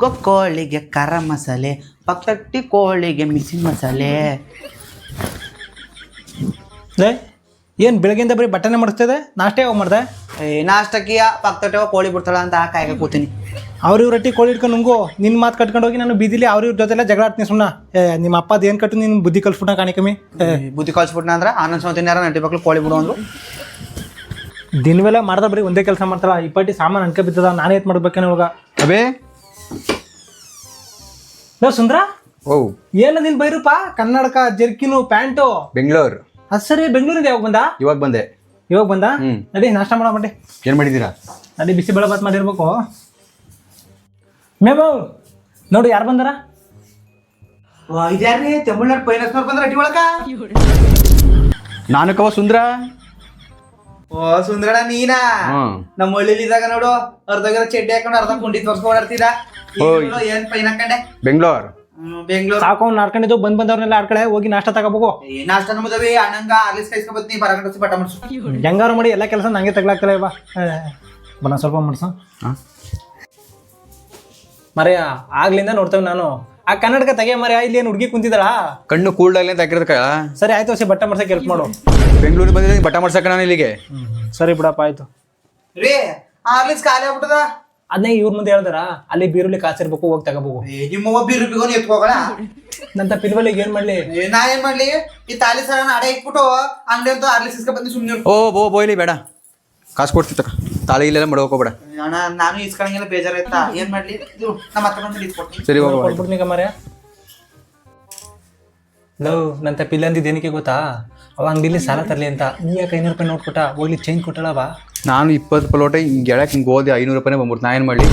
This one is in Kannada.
ಕೂಗೋ ಕೋಳಿಗೆ ಖಾರ ಮಸಾಲೆ, ಪಕ್ಕಟ್ಟಿ ಕೋಳಿಗೆ ಮಿಸಿ ಮಸಾಲೆ. ಲೇ ಏನು ಬೆಳಗ್ಗೆಯಿಂದ ಬರೀ ಬಟ್ಟೆನೇ ಮಾಡಿಸ್ತದೆ, ನಾಷ್ಟ ಯಾವಾಗ ಮಾಡ್ದೆ? ನಾಷ್ಟಕ್ಕಿಯ ಪಕ್ಕಟ್ಟಿ ಕೋಳಿ ಬಿಡ್ತಾಳ ಅಂತ ಕಾಯ್ಕ ಕೂತೀನಿ. ಅವ್ರ ರೊಟ್ಟಿ ಕೋಳಿ ಇಟ್ಕೊಂಡು ನುಂಗು, ನಿನ್ನ ಮಾತು ಕಟ್ಕೊಂಡು ಹೋಗಿ ನಾನು ಬೀದಿಲಿ ಅವ್ರ ಜೊತೆಲ್ಲ ಜಗಳ ಆಡ್ತೀನಿ ಸುಮ್ಮನೆ. ನಿಮ್ಮ ಅಪ್ಪದ ಏನು ಕಟ್ಟು ನೀನು ಬುದ್ಧಿ ಕಲ್ಸ್ಬಿಟ್ಟ ಕಾಣಿ ಕಮ್ಮಿ. ಬುದ್ಧಿ ಕಳ್ಸ್ಬಿಟ್ನ ಅಂದ್ರೆ ಆನಂದ್ ಸೌತಿನ ನಟಿ ಮಕ್ಳು ಕೋಳಿ ಬಿಡು ಅಂದ್ರು. ದಿನವೆಲ್ಲ ಮಾಡ್ದ ಬರೀ ಒಂದೇ ಕೆಲಸ ಮಾಡ್ತಾಳ. ಇಪ್ಪಟ್ಟಿ ಸಾಮಾನು ಅನ್ಕ ಬಿದ್ದದ, ನಾನೇ ಏತ್ ಮಾಡ್ಬೇಕೇನೋ ಇವಾಗ. ಅಬೇ ಲೋ ಸುಂದ್ರ, ಓ ಏನ ನಿನ್ ಬೈರಪ್ಪ? ಕನ್ನಡಕ, ಜರ್ಕಿನು, ಪ್ಯಾಂಟು. ಬೆಂಗಳೂರು. ಅದು ಸರಿ, ಬೆಂಗಳೂರಿಂದ ಯಾವಾಗ ಬಂದ? ಇವಾಗ ಬಂದೆ. ಇವಾಗ ಬಂದ? ನಡಿ ನಾಷ್ಟ ಮಾಡೋ ಮಟ್ಟಿ. ಏನು ಮಾಡಿದ್ದೀರಾ? ನಡಿ ಬಿಸಿ ಬೆಳೆ ಬಾತ್ ಮಾಡಿರ್ಬೇಕು. ಮೇಬು ನೋಡು ಯಾರು ಬಂದಾರ? ಇದ್ಯಾರ್ರಿ ತಮಿಳ್ನಾಡು ಪೈನಸ್ನವ್ರು ಬಂದ್ರ ಅಟಿ ಒಳಕ? ನಾನು ಕವ ಸುಂದ್ರ. ಓ ಸುಂದರಣ ನೀನಾ? ನಮ್ಮ ಹಳ್ಳಿಲಿ ಇದ್ದಾಗ ನೋಡು ಅರ್ಧಗರ ಚಡ್ಡಿ ಹಾಕೊಂಡು ಅರ್ಧ ಕುಂಡಿ ತೋರ್ಸ್ಕೊಂಡ್ ಓಡಾಡ್ತೀರ. ಏನ್ ಪೈನ್ ಹಾಕೊಂಡೆ? ಬೆಂಗಳೂರು. ಬೆಂಗಳೂರು ಸಾಕು ಅವ್ನು ಆಡ್ಕೊಂಡಿದ್ದು ಬಂದವ್ರನ್ನೆಲ್ಲ ಆಡ್ಕಡೆ ಹೋಗಿ ನಾಷ್ಟ ತಗೋಬೇಕು. ನಾಷ್ಟ ನಮ್ಮದವಿ ಅಣ್ಣಂಗ ಆರ್ಲಿಸ್ ಕೈಸ್ಕೊಬತ್ನಿ ಬರಗಂಡಿಸಿ ಬಟ್ಟ ಮಾಡ್ಸು. ಹೆಂಗಾರು ಮಾಡಿ ಎಲ್ಲ ಕೆಲಸ ನಂಗೆ ತಗ್ಲಾಗ್ತಲ್ಲ ಇವ. ಬನ್ನ ಸ್ವಲ್ಪ ಮಾಡ್ಸ ಮರೆಯ. ಆಗ್ಲಿಂದ ನೋಡ್ತೇವೆ ನಾನು. ಆ ಕನ್ನಡಕ ತೆಗೆ ಮರೆಯ. ಇಲ್ಲಿ ಏನು ಹುಡುಗಿ ಕುಂತಿದ್ದಾಳ? ಕಣ್ಣು ಕೂಲ್ಡಾಗ್ಲಿ ಅಂತ ಹಾಕಿರೋದಕ್ಕ. ಸರಿ ಆಯ್ತು, ಹೊಸಿ ಬಟ್ಟೆ ಮಾಡ್ಸಕ್ಕೆ ಹೆಲ್ಪ್ ಮಾಡು. ಬೆಂಗಳೂರಿಗೆ ಬಂದಿದ್ದೀನಿ ಬಟ್ಟ ಮಾಡ್ಸಕ್ಕ ನಾನು ಇಲ್ಲಿಗೆ. ಸರಿ ಬಿಡಪ್ಪ ಆಯ್ತು. ರೀ ಆರ್ಲಿಸ್ ಖಾಲಿ ಆಗ್ಬಿಟ್ಟದ. ಅದನ್ನೇ ಇವ್ರ ಮುಂದೆ ಹೇಳ್ದಾರ, ಅಲ್ಲಿ ಬೀರುಲಿ ಕಾಸಿರ್ಬೇಕು, ಹೋಗಿ ತಗೋಬೇಕು. ನಿಮ್ಮ ಬಿರುಬಿಗೋನ್ ಎತ್ಕೋಗಳ ನಂತ ಪಿಲ್ವಲಿಗೆ ಏನ್ ಮಾಡ್ಲಿ? ನಾ ಏನ್ ಮಾಡ್ಲಿ? ಈ ತಾಲಿ ಸರ ಅಡೆ ಇಟ್ಬಿಟ್ಟು ಅಂಗಡಿ ಅಂತ ಆರ್ಲಿಸ್ ಇಸ್ಕೊಂಡ್ ಸುಮ್ನೆ. ಓ ಬೋಯ್ಲಿ ಬೇಡ, ಕಾಸು ಕೊಡ್ತಿತ್ತ. ತಾಳಿ ಇಲ್ಲೆಲ್ಲ ಮಾಡ್ಕೋಬೇಡ. ಅಣ್ಣ ನಾನು ಇಸ್ಕೊಂಡಂಗೆಲ್ಲ ಬೇಜಾರಾಯ್ತಾ? ಏನ್ ಮಾಡ್ಲಿ? ಇದು ನಮ್ಮ ಹತ್ರ ಬಂದು ಇಸ್ಕೊಡ್ತೀನಿ. ಸರಿ ಹೋಗೋ. ಕೊಟ್ಬಿಡ್ತೀಗ ಮರ್ಯ. ಲವ್ ನಂತ ಪಿಲ್ ಅಂದಿದ್ದು ಏನಕ್ಕೆ ಗೊತ್ತಾ? ಅವ ಅಂಗಡಿಲಿ ಸಾಲ ತರಲಿ ಅಂತ. ನೀ ಯಾಕೆ 500 ರೂಪಾಯಿ ನೋಟ್ ಕೊಟ್ಟ? ಹೋಗ್ಲಿ ಚೇಂಜ್ ಕೊಟ್ಟಳವ. ನಾನು 20 ರೂಪಾಯಿ ಲೋಟ ಹಿಂಗೆ ಗೆಳಕ್ಕೆ ಹಿಂಗೆ ಹೋದೆ 500 ರೂಪಾಯಿನೇ ಬಂದ್ಬಿಡ್ತು. ನಾ ಏನು ಮಾಡಲಿ?